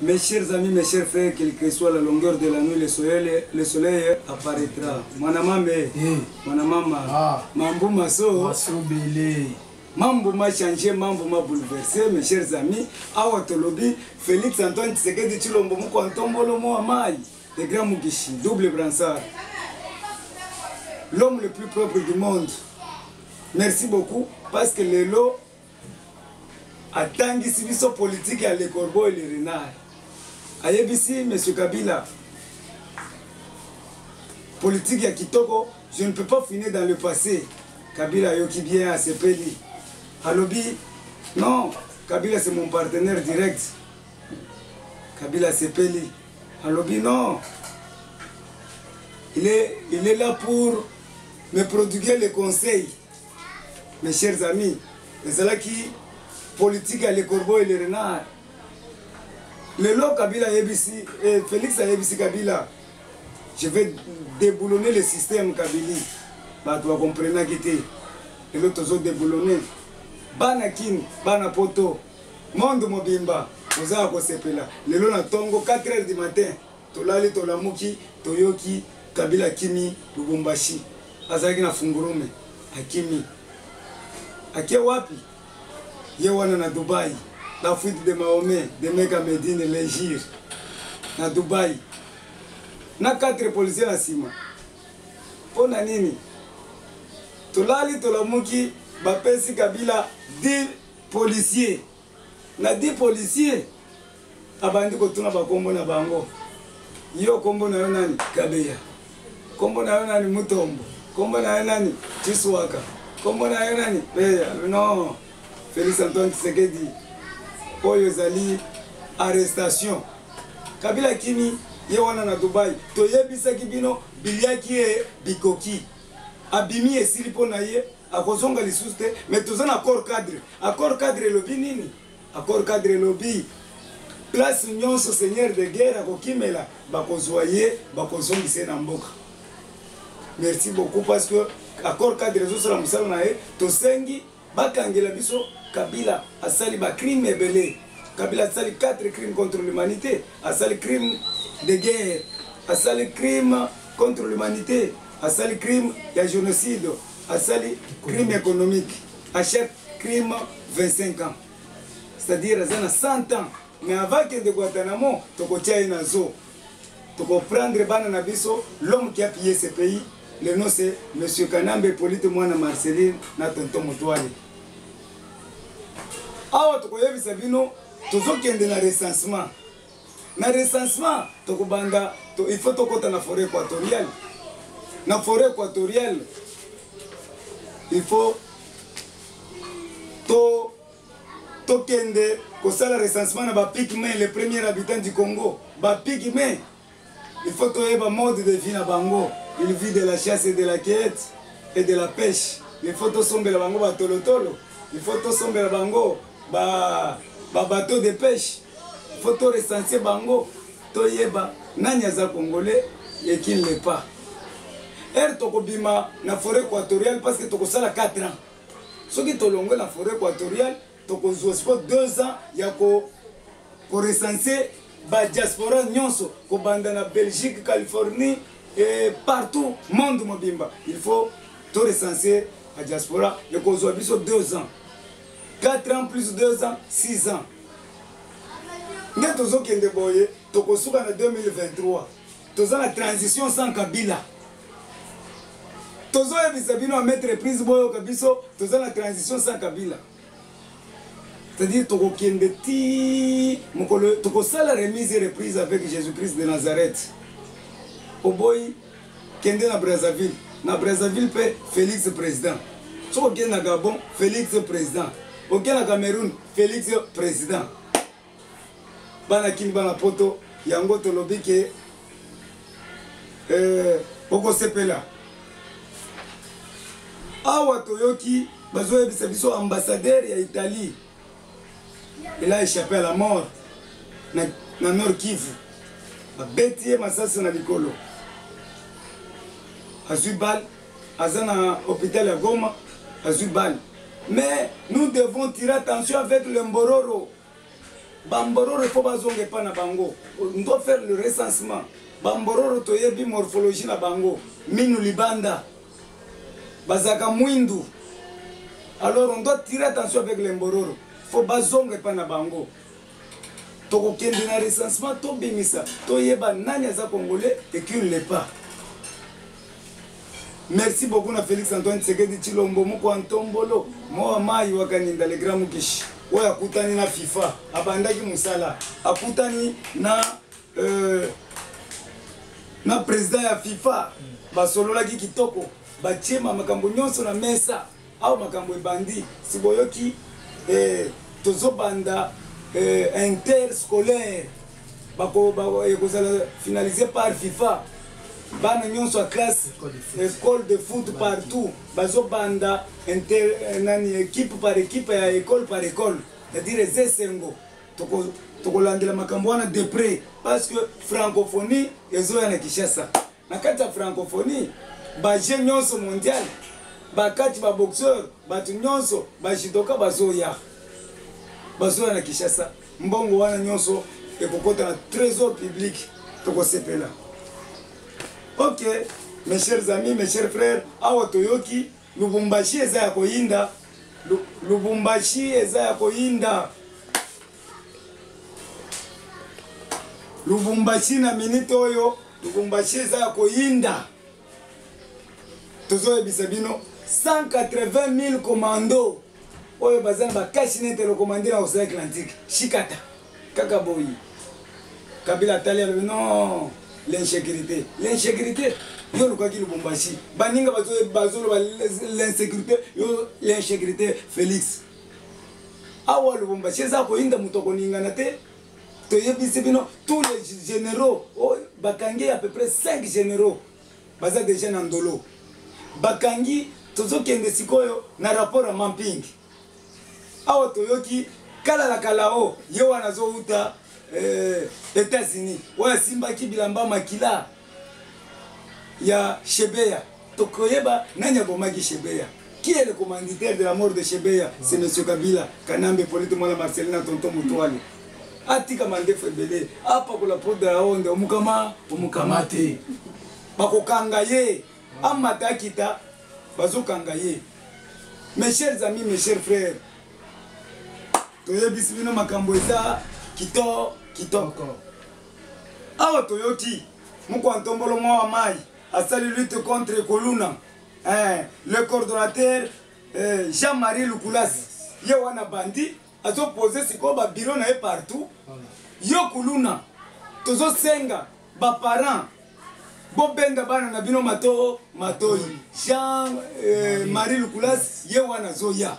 Mes chers amis, mes chers frères, quelle que soit la longueur de la nuit, le soleil apparaîtra. Mwanamambe, mwanamama, mambo maso, mambo m'a changé, mambo m'a bouleversé, mes chers amis. Awa tolobi, Félix Antoine Tshisekedi Tshilombo Mouko Ntombolo Moamai, le grand Mugishi, double bransard. L'homme le plus propre du monde. Merci beaucoup, parce que le lot a tangi sibiso politique à le corbeau et le renard. Ayebisi, M. Kabila, politique à Kitoko, je ne peux pas finir dans le passé. Kabila yoki bien à Sepeli. Alobi, non, Kabila c'est mon partenaire direct. Kabila Sepeli. Alobi, non. Il est là pour me prodiguer les conseils. Mes chers amis, c'est là qui politique à le corbeau et le renard. Le lot Kabila Yebisi, Félix Yebisi Kabila, je vais déboulonner le système Kabili. Bah, tu vas comprendre qui t'es. Le lot toujours déboulonné. Bana kin, bana poto, monde mobimba, vous avez sepela. Le lot na tongo 4 h du matin. Tolali tolamuki, toyoki, Kabila Kimi, Lubumbashi. Azaki na fungurume, Hakimi. Ake wapi? Yewana na Dubai. La fuite de Mahomet, de Mecca Medine, l'Égir, na Dubai. Na 4 policiers na sima. Pona nini? Tolali tolamuki, bapesi Kabila 10 policiers. Na 10 policiers, abandi kotuna bakombo na bango. Yo kombo na yo nani? Kabeya. Kombo na yo nani? Mutombo. Kombo na yo nani? Chiswaka. Kombo na yo nani? Beya. Non. Félix Antoine Tshisekedi. Oyo zali arrestation. Kabila Kimi yewana na Dubai. Toyebisa kibino biliaki e bikoki. Abimi esili pona ye akozonga lisuste mais tozana accord cadre. Accord cadre lobi nini? Accord cadre lobi place nyonso seigneur de guerre akokimela bakozwaye bakozongise na mboka. Merci beaucoup parce que accord cadre zo sala musala na ye tosengi bakangela biso Kabila a sali ba crime ebele. Kabila a sali 4 crimes contre l'humanité, a sali crime de guerre, a sali crime contre l'humanité, a sali crime de génocide, a sali crime économique. À chaque crime 25 ans. C'est-à-dire à 100 ans. Mais avant que de Guantanamo, toko tia na zo. Toko prendre bana na biso, l'homme qui a pillé ce pays, le nom c'est Monsieur Kanambe Polite Mwana Marceline na tonton Mutwali. Awa tokoyebisa bino tozokende na recensement. Na recensement tokobanda il faut tokota na forêt équatoriale. Na forêt équatoriale il faut tokende kosala recensement na ba pygmées, les premiers habitants du Congo. Ba pygmées il faut toyeba mode de vie na bango. Il vit de la chasse et de la cueillette et de la pêche. Il faut tosombela bango ba tolotolo. Il faut tosombela bango ba bateau de pêche. Il faut to recenser bango to yeba nani aza congolais et qui ne l'est pas. Er tokobima na forêt équatoriale parce que tokosala 4 ans. Ce qui tolongo na forêt équatoriale tokozwa 2 ans ya ko recenser ba diaspora nyonso ko banda na Belgique, Californie et partout monde mobimba. Il faut to recenser la diaspora et kozwa biso 2 ans. 4 ans plus 2 ans, 6 ans. Nous avons fait 2023. Nous avons la transition sans Kabila. Nous avons mettre prise boyo kabiso, nous avons la transition sans Kabila. C'est-à-dire que nous avons la remise et reprise avec Jésus-Christ de Nazareth. Au boy, kende na Brazzaville. Na Brazzaville, Félix président. Si vous avez na Gabon, Félix président. Au Cameroun, Félix président. Bana kini bana poto, yango tolobi ke Oko sepela. Awa toyoki, bazo yebisa biso ambassadeur ya Italie. Il a échappé à la mort na Nord Kivu. Abeti masasi na likolo. Azui bal, azana hôpital ya Goma, azui bal. Mais nous devons tirer attention avec le Mbororo. Bambororo faut bazonge pa na bango. On doit faire le recensement. Bambororo toyebi morphologie na bango. Minu libanda. Bazaka mwindu. Alors on doit tirer attention avec les mbororo. Faut bazonge pa na bango. Toko kende na recensement to bimisa. Toyeba nani aza congolais et qui ne l'est pas. Merci beaucoup na Félix Antoine Tshisekedi Tshilombo Moko Antombolo. Moa mai wakaninda le grand mukishi. Oya akutani na FIFA, abandaki musala, akutani na président ya FIFA, basololaki kitoko, bachema makambo nyonso na mesa, au makambo ebandi, siboyoki tozobanda interscolaire, bako finalisé par FIFA, bana nyonso a classe, école de foot partout, bazobanda équipe par équipe ya école par école, c'est-à-dire zesengo tokolandela makambo wana de près parce que francophonie ezoya na Kinshasa. Na kati ya francophonie baje nyonso mondial, bakati ba boxeur, batu nyonso bajidoka bazoya na Kinshasa. Mbongo wana nyonso ekokota na trésor public tokosepela. Ok, mes chers amis, mes chers frères, awa toyoki Lubumbashi eza ya koyinda. Lubumbashi eza ya koyinda. Lubumbashi na minute oyo, Lubumbashi eza ya koyinda. Tozo ebisa bino 180,000 commandos. Oyo bazana ba kashine te le commandé na Océan Atlantique. Shikata. Kaka boyi. Kabila Talia non. L'insécurité. L'insécurité, yo le quoi qui Lubumbashi. Baninga bazolo l'insécurité, yo l'insécurité Félix. Awa Lubumbashi za ko inda mutoko ningana te. To yebisi bino tous les généraux, bakangi à peu près 5 généraux. Baza déjà na ndolo. Bakangi tozo kende sikoyo na rapport à mapping. Awa toyoki kala la kalao yo wanazo uta États-Unis, ouais simba ki bilamba makila ya Shebeya. Tokoyeba nanya bomaki Shebeya. Qui est le commanditaire de la mort de Shebeya? C'est monsieur Kabila, Kanambe Polite Mola Marcelina Tonton Mutuali. Atika mande febele, apa ko la poudre à onde omukama omukamate. Bako kangaye, amata kita bazo kangaye. Mes chers amis, mes chers frères, toyebisi bino makambo eza kitoko. Awa toyoki Moko Antombolo Moa Mai a sali lutte contre Koluna. Le coordonnateur Jean-Marie Lukulas Yewana Bandi a posé siko ba bureau na partout. Yo Koluna tozo senga ba parents bo benda bana na bino matoi Jean-Marie Lukulas Yewana Zoya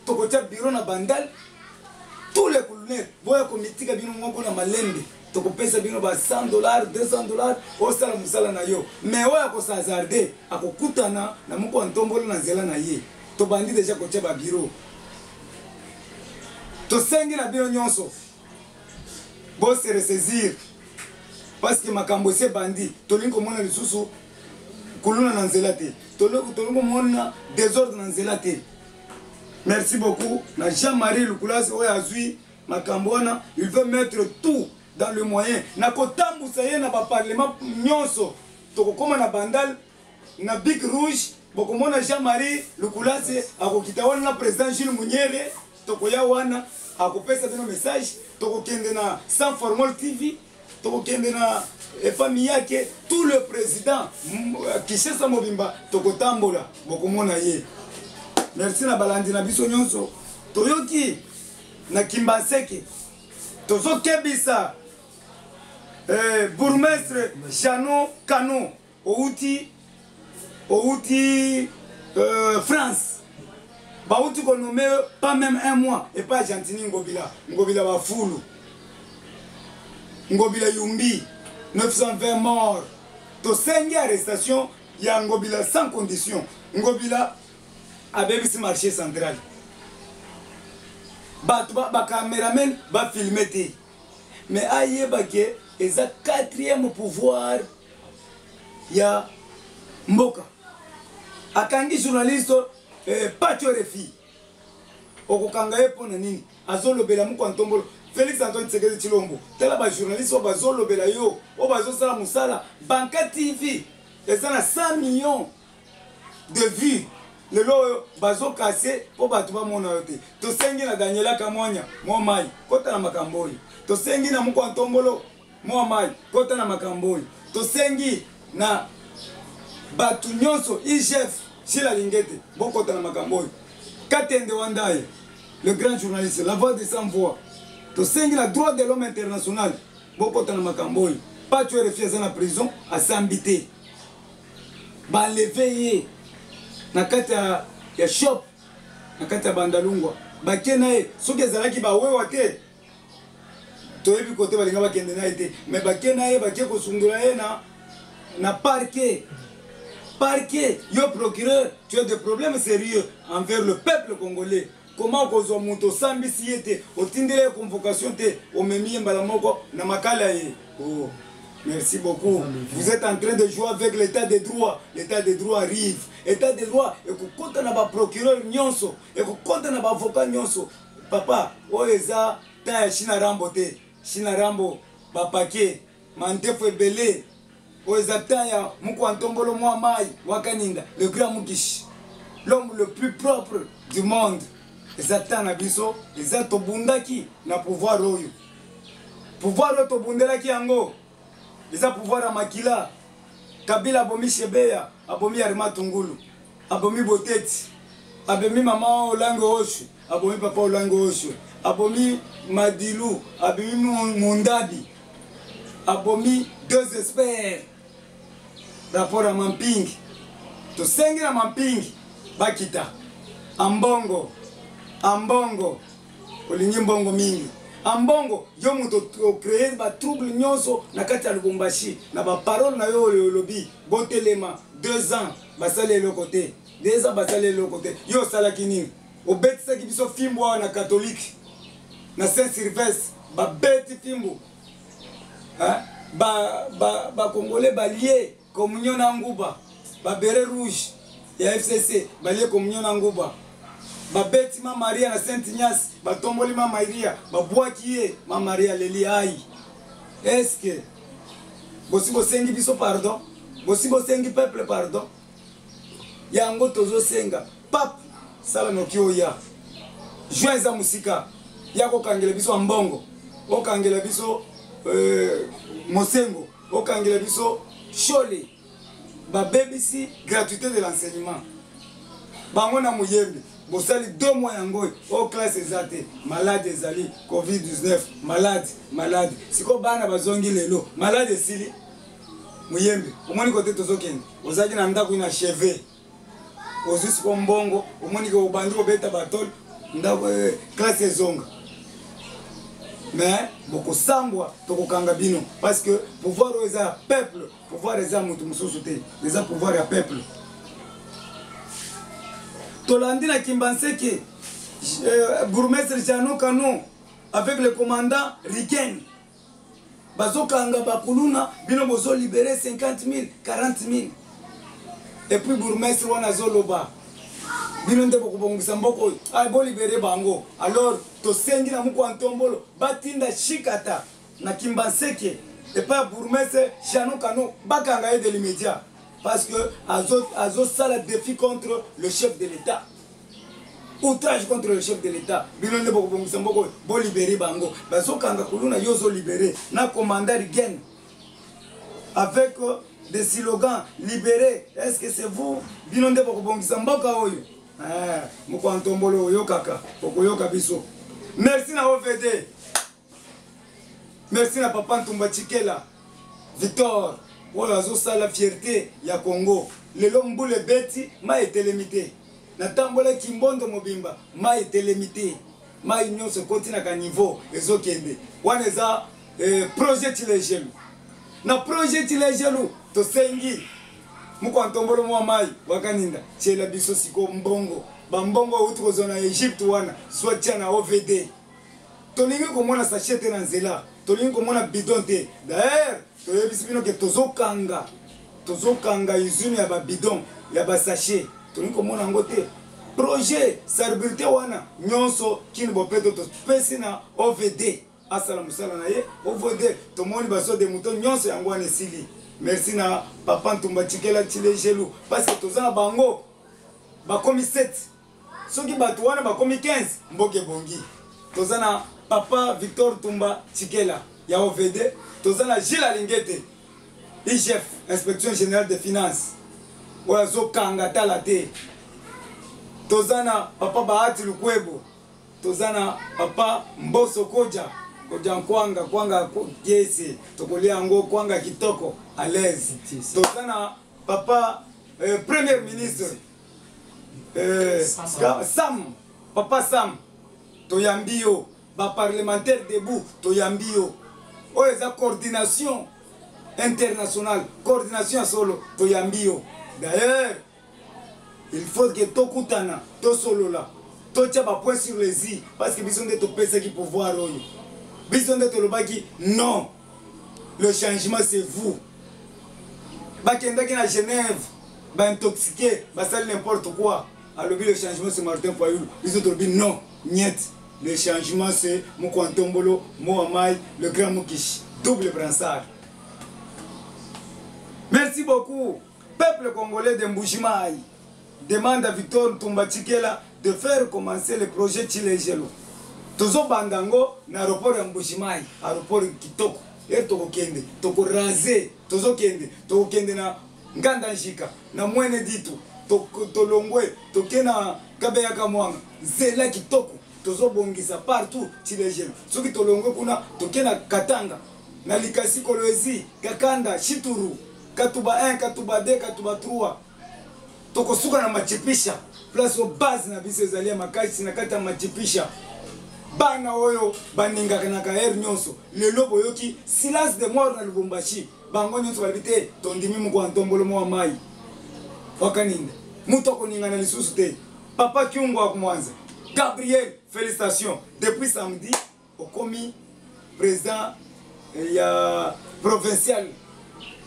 tokocha bureau na bandal. Tous les colonels, boya komitika bino moko na malembe, toko pesa bino ba $100, $200, osala musala na yo. Mais oya ko sazarde, akokutana na Moko Antombolo na nzela na ye. To bandi déjà koche ba bureau. To sengi na bino nyonso. Bo se ressaisir. Parce que makambo se bandi, to linko mona lisusu kuluna na nzela te. To linko mona désordre na nzela te. Merci beaucoup. Na Jean-Marie Lukulas Oyazui Makambona, il veut mettre tout dans le moyen. Na kotambu saye na ba parlement nyonso. Toko koma na bandal na Big Rouge, bokomona Jean-Marie Lukulas akokita wana na président Jules Munyere, toko ya wana akopesa bino message, toko kende na Sans Formol TV, toko kende na famille yake, tout le président Kinshasa Mobimba toko tambola bokomona ye. Merci na balandi na biso nyonso. Toyoki na Kimbaseke. Tozo kebisa bourgmestre Jano Kano outi France. Ba outi ko nommé pas même un mois et pas Gentini Ngobila. Ngobila ba fulu. Ngobila Yumbi 920 morts. To sengi arrestation ya Ngobila sans condition. Ngobila a BBC marché central. Ba caméraman ba filmer. Mais aïe baké eza 4e pouvoir ya Mboka. Akangi journaliste Patio Refi. Okokanga ye pona nini? Azolobela Moko Antombolo Félix Antoine Tshisekedi Tshilombo tala ba journaliste o bazolobela yo o bazosala musala Banka TV eza na 100 millions de vues lelo bazo kase po batu ba mona yote to sengi na Daniela Kamwanya mo mai kota na makamboi to sengi na Muko Antombolo mo mai kota na makamboi to sengi na batu nyonso IGF Shila Lingete bokota na makamboi Katende Wandaye le grand journaliste la voix de sans voix to sengi na droit de l'homme international bokota na makamboi pas tu refier na prison à s'embiter ba lever na kati ya shop na kati ya Bandalungwa bakie naye soki ezalaki bawewa te toyebi kote balinga bakende naye te mais bakie naye bakie kosungula ye na parquet yo procureur tu as des problèmes sérieux envers le peuple congolais. Comment kozwa moto sambisi yete otindele convocation te omemi mbala moko na makala ye. Oh, merci beaucoup. Vous êtes en train de jouer avec l'état de droit. L'état de droit arrive. L'état de droit et kokota na ba procureur nyonso et kokota na ba avocat nyonso. Papa, oeza ta China Rambo te. China Rambo ba paquet mantefu ebele. Oeza ta ya Muko Antombolo Mwamai Wakaninda, le grand Mukish. L'homme le plus propre du monde. Ezata na biso, ezato bundaki na pouvoir oyo. Pouvoir oyo to bundelaki yango. Eza pouvoir à Makila. Kabila abomi Shebeya, abomi Arima Tungulu, abomi Boteti, abomi Mama Olango Oshu, abomi Papa Olango Oshu, abomi Madilu, abomi Mundabi, abomi deux experts. Rapport à Mamping. To sengi na Mamping, bakita. Ambongo, olingi mbongo mingi. Ambongo yo muto créer ba trouble nyonso na kati ya Lubumbashi na ba parole na yo lobby botelema 2 ans basale le côté 2 ans basale le côté yo sala kinini obetisa kibiso fimbo na catholique na Saint-Sylvestre ba beti fimbo hein ba congolais balié communion na nguba ba beret rouge ya FCC balié communion na nguba babeti ma Maria na Saint Ignace batomboli ma Maria babwaki ye ma Maria leli ai. Est-ce que bosi bosengi biso pardon, bosi bosengi peuple pardon, yango tozo senga pap sala no kioya joinza musika yako kangela biso mbongo okangela biso mosengo okangela biso chole babebisi gratuité de l'enseignement bango na muyembe. Bosali 2 mois yango au classe ezate malade ezali COVID-19 malade siko bana bazongi lelo malade sili muyembe omoni kote tozokende ozaki na ndako ina cheve ozusi ko mbongo omoni ko bandi ko beta batol ndako classe ezonga mais boko sambwa tokokanga bino parce que pouvoir eza peuple pouvoir eza mutu mususu te eza pouvoir ya peuple. Tolandi na Kimbanseke, bourgmestre Jano Kano, avec le commandant Riken. Bazokanga Bakuluna, bino bozo libéré 50 000, 40 000. Et puis bourgmestre Wanazoloba. Bino nde bokubongisa mboko, bo libéré bango. Alors, to sengi na Muko Antombolo, batinda shikata na Kimbanseke. Et pas bourgmestre Jano Kano, bakanga de l'immédiat. Parce que Azo sala défi contre le chef de l'État. Outrage contre le chef de l'État. Bilonde Bokobongusamboko, bo libéré bango. Baso kanga kuluna yozo libéré. Na commandant Rigen. Avec des slogans libérés. Est-ce que c'est vous? Bilonde Bokobongusamboko oyo. Muko Antombolo oyo kaka. Okoyoka biso. Merci na OVD. Merci na Papa Ntumba Chikela. Victor. Oyo azosa la fierté ya Congo. Lelo mbule beti ma etelemité. Na tambola Kimbondo Mobimba ma etelemité. Ma union se continue à niveau ezokende. Wana eza projet Tilejelu. Na projet Tilejelu to sengi Muko Antombolo Mwamai Wakaninda. Chela biso siko mbongo. Bambongo utro zona Egypte wana soit na OVD. Tolingi komona sachete na nzela. Tolingi komona bidon te. D'ailleurs toyebisi bino ke tozokanga usine ya ba bidon ya ba sachet tolingi komona ngo te projet sarbirité wana nyonso kini bopeto to pesi na OVD asala musala na ye ovode tomoni baso de moto nyonso yango wana esili. Merci na papa Ntumba Tshikela Tshile Gelou parce que toza na bango bakomi 7 soki bato wana bakomi 15 mboke bongi. Toza na papa Victor Ntumba Tshikela ya OVD, toza na Gilles Alingete IGF Inspection Générale des Finances oyo azokanga tala te. Toza na papa Bahati Lukwebo, toza na papa Mboso Koja Nkwanga Kwanga Kiesi tokolia yango Kwanga kitoko à l'aise. Toza na papa premier ministre Sam, papa Sam toyambio ba parlementaire debout toyambio oyo eza coordination internationale, coordination solo toyambio. D'ailleurs il faut que tokutana to solo là to tia ba point sur les i parce que biso nde to pesa ki pouvoir oyo biso nde to lobaki non, le changement c'est vous. Bakendaki na Genève ba intoxiqué ba sali n'importe quoi alors le changement c'est Martin Fayulu biso to lobi non niet, le changement c'est Mokwantombolo Mohamai le grand Mukish double brassard. Merci beaucoup. Peuple congolais de Mbujimaï demande à Victor Ntumba Tshikela de faire commencer le projet Tshile Gelou. Tozo bandango na aéroport ya Mbujimaï, aéroport kitoko. Et toko kende, toko raser, tozo kende na Nganda Njika, na Mwene Ditu, to Longwe, to kena Kabeya Kamwanga, zela kitoko, tozo bongisa partout Tshile Gelou. Soki to Longwe kuna, to kena Katanga, na Likasi Kolwezi, Kakanda, Chituru. Katuba 1, Katuba 2, Katuba 3. Toko suka na machipisha. Place au base na biso ezalia makasi na kata machipisha. Bana oyo baninga kanaka air nyonso. Lelo boyoki silence de mort na Lubumbashi. Bango nyonso balibite tondimi Mokwantombolo Mohamai. Wakaninda. Mutoko ningana lisusu te. Papa Kyungo akumwanza. Gabriel, félicitations. Depuis samedi, au commis président ya provincial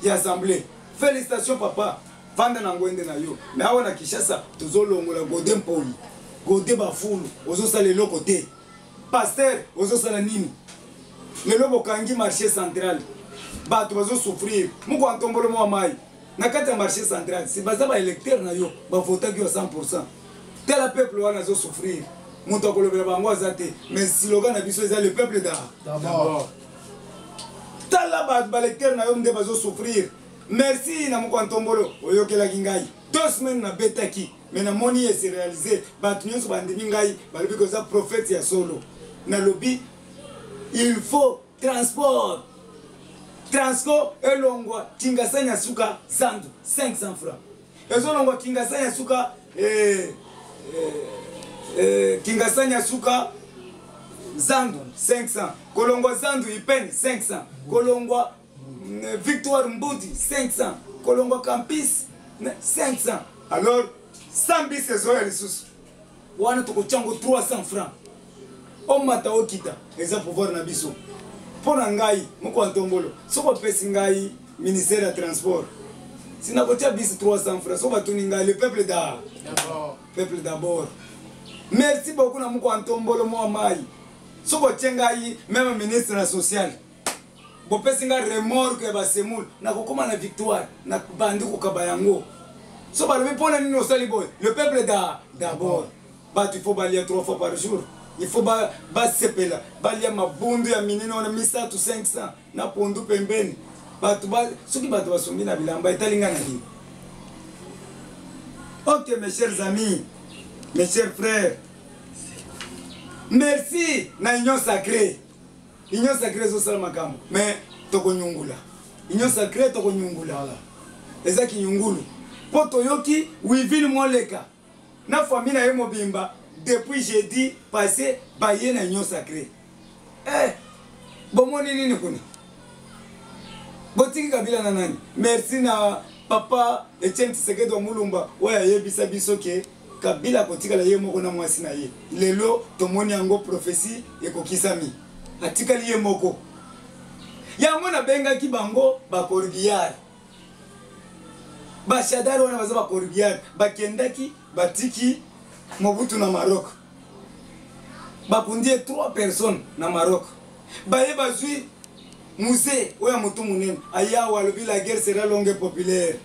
l'Assemblée. Félicitations papa. Vanda na ngwende na yo. Mais awa na Kinshasa tozolongola Godin Poli. Godin Bafulu ozo sala loko te. Pasteur ozo sala nini? Lelo bokangi marché central. Bato bazo souffrir. Mokwantombolo Mohamai. Na kati ya marché central, si baza ba électeur na yo, ba votaki yo 100%. Tel peuple wana zo souffrir. Muto kolobela bango azate. Mais slogan na biso eza le peuple d'abord. Tala ba lecteur na yo nde bazo souffrir. Merci na Mokwantombolo oyokela kingai 2 semaines na betaki mais na moni est réalisé batu nyonso bandimi ngai balobi ko za prophète ya solo na lobby il faut transport elongwa kingasanya suka zandu 500 francs ezolongwa kingasanya suka kingasanya suka zandu 500 kolongwa zandu ipeni 500 kolongwa Victoire Mbudi 500 kolongwa Campus 500 alors 100 bis ezoya lisusu wana tokochango 300 francs omata okita eza pouvoir na biso pona ngai Mokwantombolo soko pesi ngai ministère ya transport sina kotia bis 300 francs soko batuni ngai le peuple d'abord. Merci beaucoup na Mokwantombolo Mohamai soko ngai même ministre na social bopesi nga remorque ba semul na kokoma na victoire na bandi ko kabayango so balobi pona nini osali boy le peuple d'abord il faut balia 3 fois par jour il faut ba sepela balia mabundu ya minino na 300 500 na pondu pembeni batu ba soki batu basombi na bilamba etalinga na nini. OK mes chers amis, mes chers frères, merci na union sacrée. Union sacrée zo sala makambo mais toko nyungula union sacrée toko nyungula voilà ezaki nyungulu poto yoki wivile moleka na famille na yemo bimba depuis jeudi passé baye na union sacrée bomoni nini kuna botiki kabila na nani. Merci na papa Etienne Tshisekedi wa Mulumba oya yebisa biso ke kabila kotika la yemo kona mwasi na ye lelo tomoni yango prophétie ekokisami atikali ye moko yango na benga ki bango ba corbiar ba shadar wana baza ba corbiar bakendaki batiki Mobutu na Maroc bakundie 3 personnes na Maroc baye bazui musée oya moto munene ayawa alobi la guerre sera longue et populaire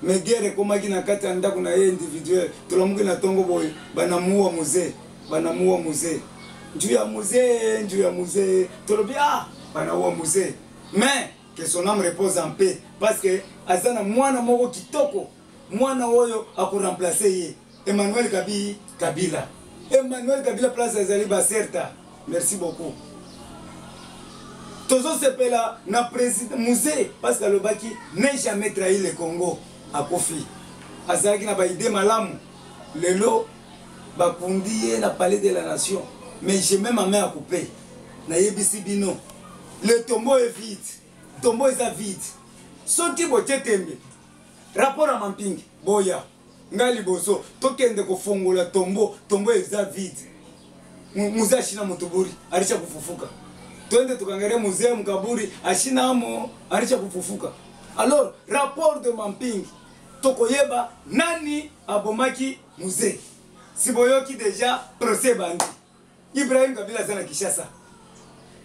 mais guerre ekomaki na kati ya ndako na ye individuel tolamuki na ntongo boye banamuwa musée nju ya musée tolobi banauwa musée mais que son âme repose en paix parce que aza na mwana moko kitoko mwana oyo akoremplace ye Emmanuel Kabila place ezali baserta merci beaucoup tozo sepela na président musée parce que alobaki n'a jamais trahi le Congo akofi azalaki na baide malamu lelo bakundi ye na palais de la nation mais j'ai même ma main à couper na yebisi bino le tombeau est vide tombeau est vide soki botie tembe rapport à Mampingi boya ngali boso tokende kofongola tombeau est vide musée ashina mutuburi alisha kufufuka twende tukangere musée mukaburi ashina amo alisha kufufuka alors rapport de Mampingi tokoyeba nani abomaki musée siboyoki déjà procès bandi Ibrahim Kabila zana Kishasa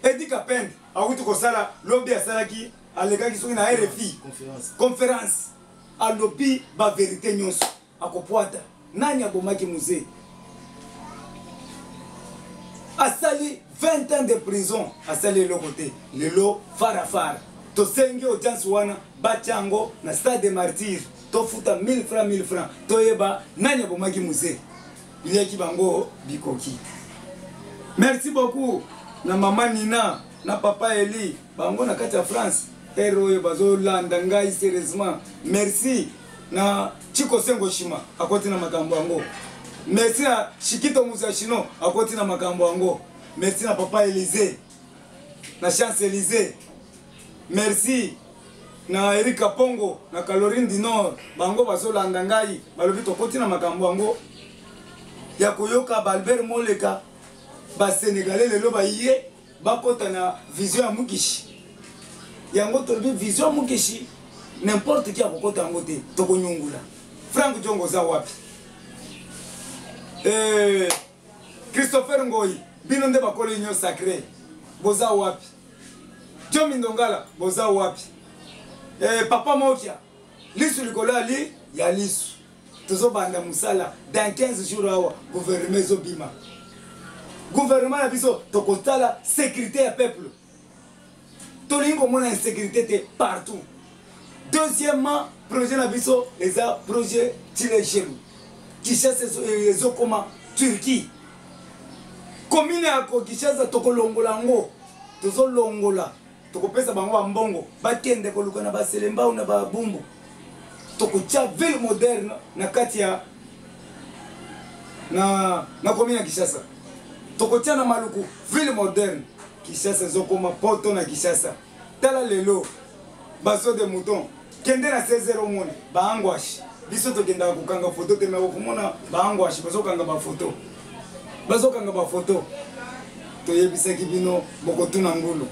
Edi Kapende awuti kosala lobby asalaki alekaki soki na RFI conférence alobi ba vérité nyonso akopwata nani abomaki musée asali 20 ans de prison asali le côté lelo farafara to sengi audience wana bachango na stade des martyrs to futa 1000 francs to yeba nani abomaki musée biliaki bango bikoki. Merci beaucoup na maman Nina na papa Eli bango na kati ya France héros bazo landa ngai sérieusement merci na Chiko Sengo Shima akoti na makambo yango merci na Shikito Musashino akoti na makambo yango merci na papa Élysée na Chance Élysée merci na Erika Pongo na Caroline du Nord bango bazo landa ngai balobi tokoti na makambo yango ya koyoka Albert Moleka ba Sénégalais lelo ba yé bakota na vision ya Mukishi yango tolobi vision ya Mukishi n'importe qui akokota yango te tokonyungula Frank Jongo za wapi Christopher Ngoyi bino nde bakoli union sacrée boza wapi Jomi Ndongala boza wapi Papa Mokia lisu likolo ali ya lisu tozo banda musala dans 15 jours awa gouvernement zobima gouvernement na biso tokotala sécurité ya peuple tolingo mona insécurité partout. Deuxièmement projet na biso eza projet Tilejelu Kishasa ezokoma Turquie commune ya Kishasa tokolongola ngo tozolongola tokopesa bango ba mbongo bakende koluka na baselemba na babumbu tokotia ville moderne na kati ya na commune ya Kishasa tokotia na maluku ville moderne Kishasa ezokoma poto na Kishasa tala lelo baso de mouton kende na 16 mone ba angoisse biso tokenda kokanga photo te mais okomona ba angoisse bazokanga ba photo toyebisaki bino bokotuna ngulu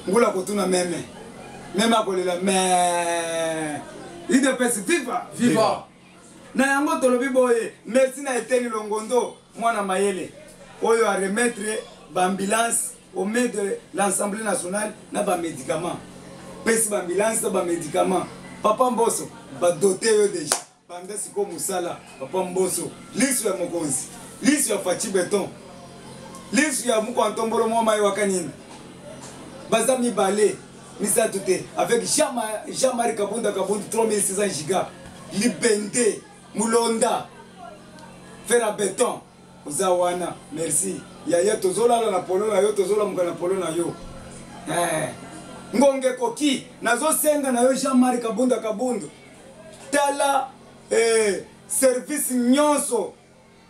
ngula kotuna meme akolela mais IDPS viva na yango tolobi boye merci na Eteni Longondo mwana mayele oyo a remettre ambulance au main de l'Assemblée nationale na ba médicaments pesi ba ambulance ba médicaments papa Mboso ba doté yo déjà banda siko musala papa Mboso lisu ya mokonzi lisu ya Fachi Beton lisu ya Mukontombolo mwa yo kanini bazami balé misa tout avec Jean-Marie Kabunda 3600 gigas Libende Mulonda fer à béton Ozawana merci yaya tozola na polo na yo tozola muka na polo na yo ngonge koki nazo senga na yo Jean-Marie Kabunda tala service nyonso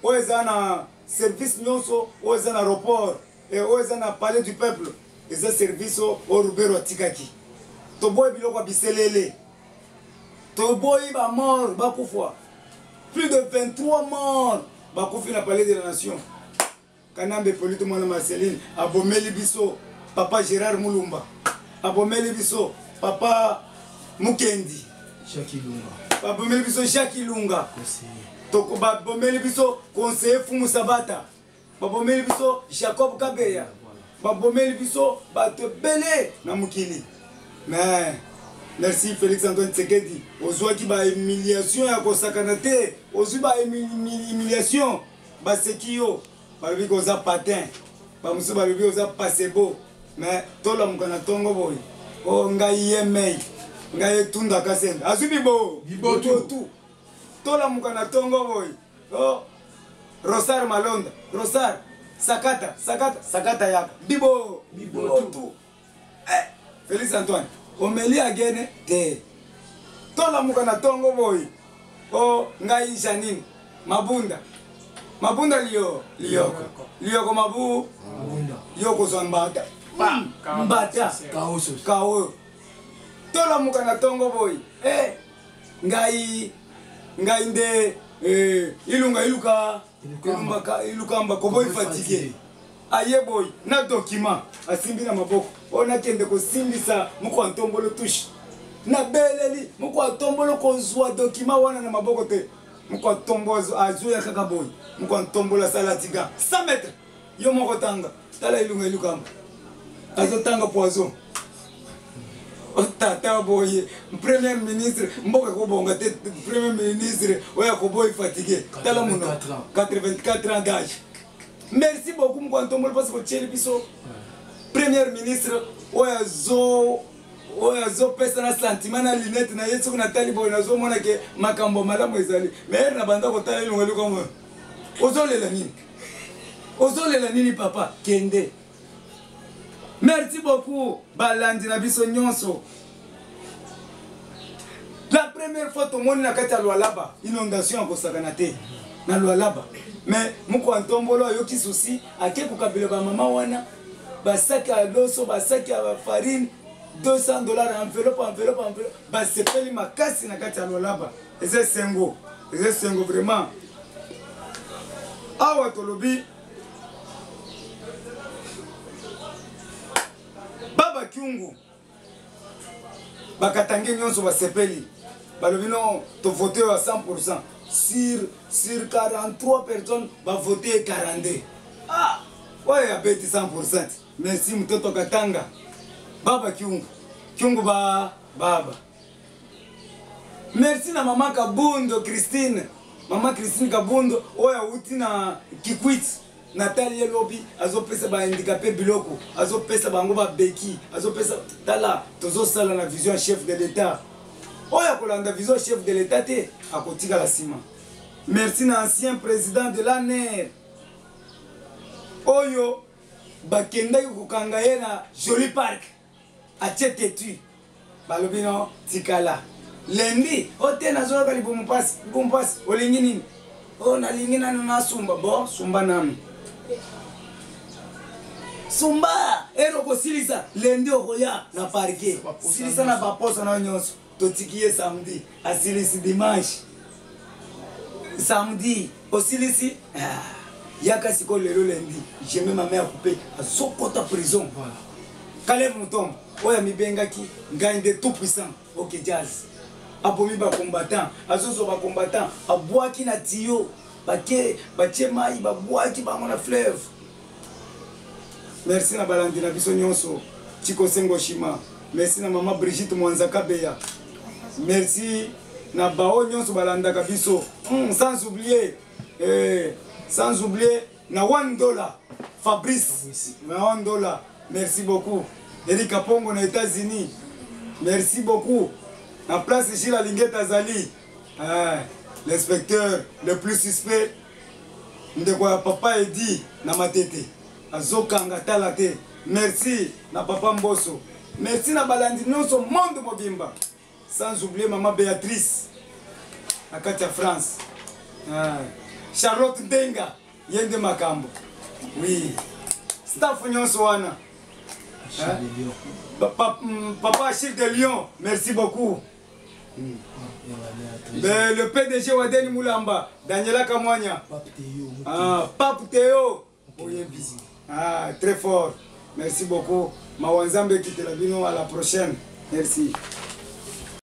oezana service nyonso oezana aéroport oezana palais du peuple eza service o Rubero Tikaki toboy biloko biselele toboy ba mort ba kufwa plus de 23 morts ba kufi na palais de la nation Kanambe Polito mwana Marceline abomeli biso papa Gérard Mulumba abomeli biso papa Mukendi abomeli biso Jacques Ilunga toko babomeli biso conseiller Fumu Sabata babomeli biso Jacob Kabeya babomeli biso bato ebele na mokili. Mais merci Félix Antoine Tshisekedi, ozwaki ba humiliation ya kosakana te, ozwi ba humiliation baseki yo balobi koza patin, bamosusu balobi oza pasebo. Mais tolamuka na ntongo boye o ngai ye mei ngai etundaka sembe azwi bibotu tolamuka na ntongo boye o Rosar Malonda Rosar sakata yaka bibotu Félix Antoine omeli agene te tolamuka na ntongo boye o ngai Janine mabunda liyoko mabu yoko zonbata mbata kawo tolamuka na ntongo boye ngai nde ilukamba koboyi fatigué aye boy na document asimbi na maboko ona kende kosimbisa moko ntombolo touche na beleli moko ntombolo kozwa document wana na maboko te moko ntombozo azuya kaka boy moko ntombola salatiga 100 mètres yo moko tanga tala ilukamba azotanga poison tata boye premier ministre mboka kobonga te premier ministre oya koboyi fatigué tala muno 84 ans d'âge. Merci beaucoup mkwantombolo parce que tcheli biso premier ministre oya zo pesa na sentiment na lunette na yesu na tali boye na zo mona ke makambo malamu ezali mais na banda ko tala ilongelo comme ozolela nini papa kende. Merci beaucoup balandi na biso nyonso. La première fois tout le monde na kati ya Lualaba inondation ko sakana te na Lualaba mais muko ntombolo yoki souci ake ko kabila ba mama wana basaki ya loso basaki ya farine $200 enveloppe basepeli makasi na kati ya Lualaba eze sengo vraiment awa tolobi Baba Kyungu bakatangi nyonso basepeli balobi non to voté à 100% sur 43 personnes ba voté 42 ouais abeti 100%. Merci mtoto katanga Baba Kyungu baba. Merci na mama Kabundo Christine Kabundo oya uti na Kikwit Nathalie Lobi azopesa ba handicapé biloko azopesa bango ba beki azopesa tala tozo sala na vision chef de l'état oya kolanda vision chef de l'état te akotika la sima. Merci na ancien président de l'ANER oyo bakenda kokanga ye na Joli Park achetetu balobi no tikala lendi ote na zoka libumu pass olingi nini o na lingi na sumba bo sumba nami Sumba eroko silisa lendi okoya na parke silisa na baposa na nyonso totikiye samedi asilisi dimanche samedi osilisi yaka siko lelo lendi j'aime ma mère coupée à Sokota prison voilà Caleb Mutombo oya mibengaki ngande tout puissant OK jazz abomi ba combattant azozo ba combattant abwaki na tiyo batie mai babwaki bango na fleuve. Merci na balandi na biso nyonso Chiko Sengo Shima. Merci na maman Brigitte Mwanzaka Beya. Merci na bao nyonso balanda kabiso sans oublier na $1 Fabrice na $1. Merci beaucoup Erika Pongo na États-Unis. Merci beaucoup na place Gilles Alingeta Azali l'inspecteur le plus suspect ndeko papa Edi na Matete azokanga talate. Merci na papa Mboso. Merci na balandi nyonso monde mobimba sans oublier maman Béatrice na kati ya France. Charlotte Ndenga yende makambo oui staff nyonso wana papa Achille de Lyon. Merci beaucoup. Le PDG Wadeni Moulamba Daniela Kamwanya Pape Théo très fort. Merci beaucoup Mawanzambe Kitelabino, à la prochaine. Merci.